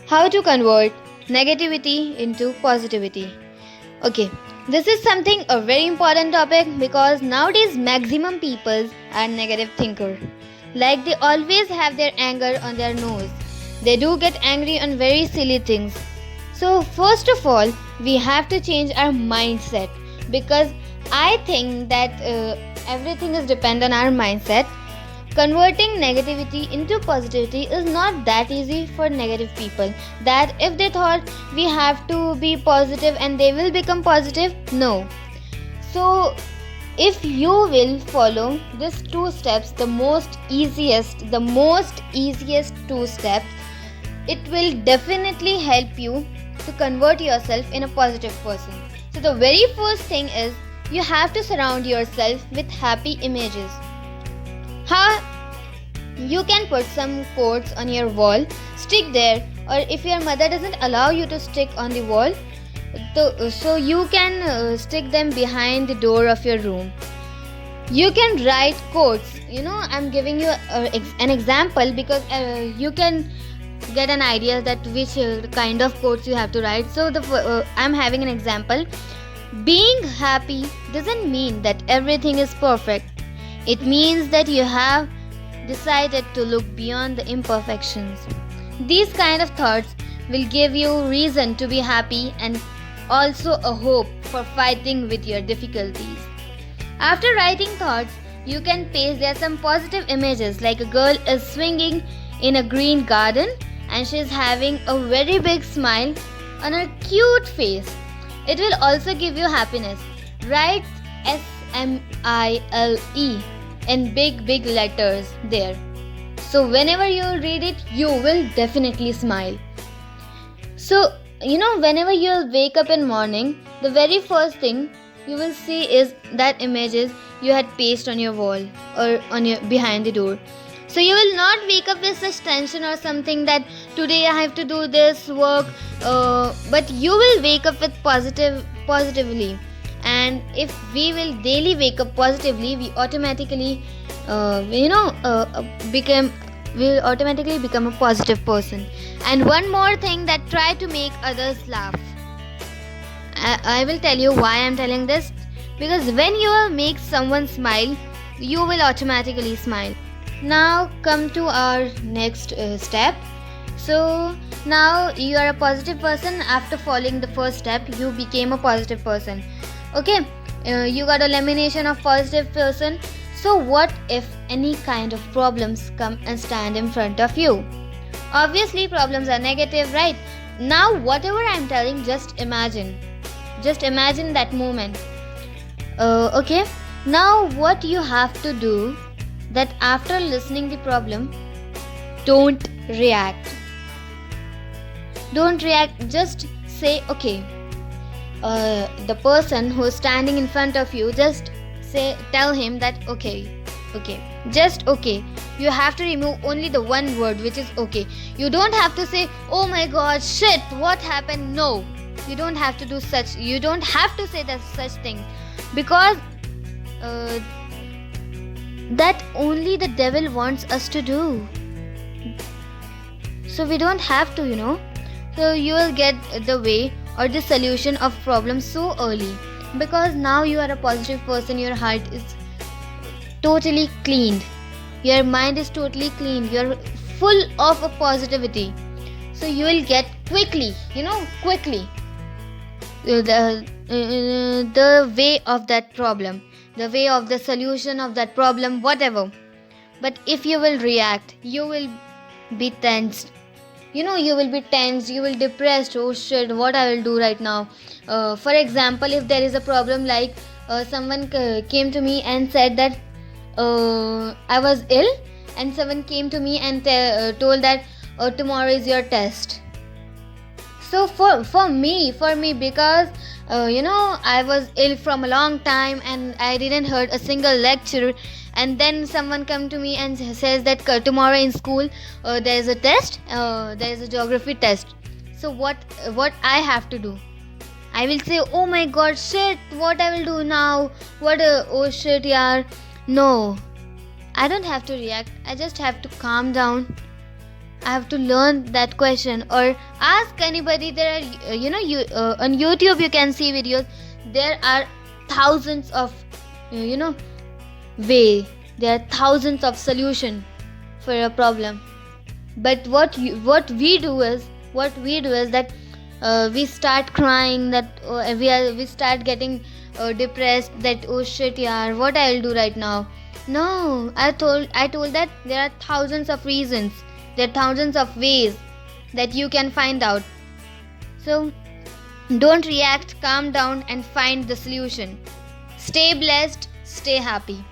How to convert negativity into positivity. Okay, this is something a very important topic because nowadays maximum people are negative thinker. Like they always have their anger on their nose. They do get angry on very silly things. So first of all, we have to change our mindset because I think that everything is dependent on our mindset. Converting negativity into positivity is not that easy for negative people. That if they thought we have to be positive and they will become positive, no. So, if you will follow these two steps, the most easiest two steps, it will definitely help you to convert yourself in a positive person. So, the very first thing is you have to surround yourself with happy images. How you can put some quotes on your wall, stick there, or if your mother doesn't allow you to stick on the wall, so you can stick them behind the door of your room. You can write quotes. I'm giving you an example because you can get an idea that which kind of quotes you have to write. So I'm having an example. Being happy doesn't mean that everything is perfect. It means that you have decided to look beyond the imperfections. These kind of thoughts will give you reason to be happy and also a hope for fighting with your difficulties. After writing thoughts, you can paste there some positive images like a girl is swinging in a green garden and she is having a very big smile on her cute face. It will also give you happiness. Write SMILE in big letters there. So whenever you read it, you will definitely smile. So whenever you'll wake up in morning, the very first thing you will see is that images you had pasted on your wall or on your behind the door. So you will not wake up with such tension or something that today I have to do this work, but you will wake up with positively. And if we will daily wake up positively, we automatically will automatically become a positive person. And one more thing, that try to make others laugh. I will tell you why I'm telling this, because when you will make someone smile, you will automatically smile. Now come to our next step. So now you are a positive person. After following the first step, you became a positive person. Okay, you got elimination of positive person. So what if any kind of problems come and stand in front of you? Obviously problems are negative, right? Now whatever I'm telling, just imagine that moment. Okay, now what you have to do, that after listening the problem, don't react, just say okay. The person who is standing in front of you, just tell him that okay, just okay. You have to remove only the one word, which is okay. You don't have to say oh my god, shit, what happened. No, you don't have to do such, you don't have to say that such things, because that only the devil wants us to do. So we don't have to. So you will get the way or the solution of problems so early, because now you are a positive person. Your heart is totally cleaned, your mind is totally clean, you're full of a positivity. So you will get quickly the way of that problem, the way of the solution of that problem, whatever. But if you will react, you will be tensed. You will be tense, you will depressed. Oh shit, what I will do right now? For example, if there is a problem like someone came to me and said that I was ill, and someone came to me and told that tomorrow is your test. So for me, because I was ill from a long time and I didn't heard a single lecture, and then someone come to me and says that tomorrow in school there is a test, there is a geography test. So what I have to do? I will say oh my god, shit, what I will do now? Oh shit, yaar. No, I don't have to react. I just have to calm down. I have to learn that question, or ask anybody. There are, on YouTube you can see videos. There are thousands of, you know, way. There are thousands of solution for a problem. But what we do is that we start crying, that we start getting depressed, that oh shit yaar, what I'll do right now. No, I told that there are thousands of reasons, there are thousands of ways that you can find out. So don't react, calm down and find the solution. Stay blessed, stay happy.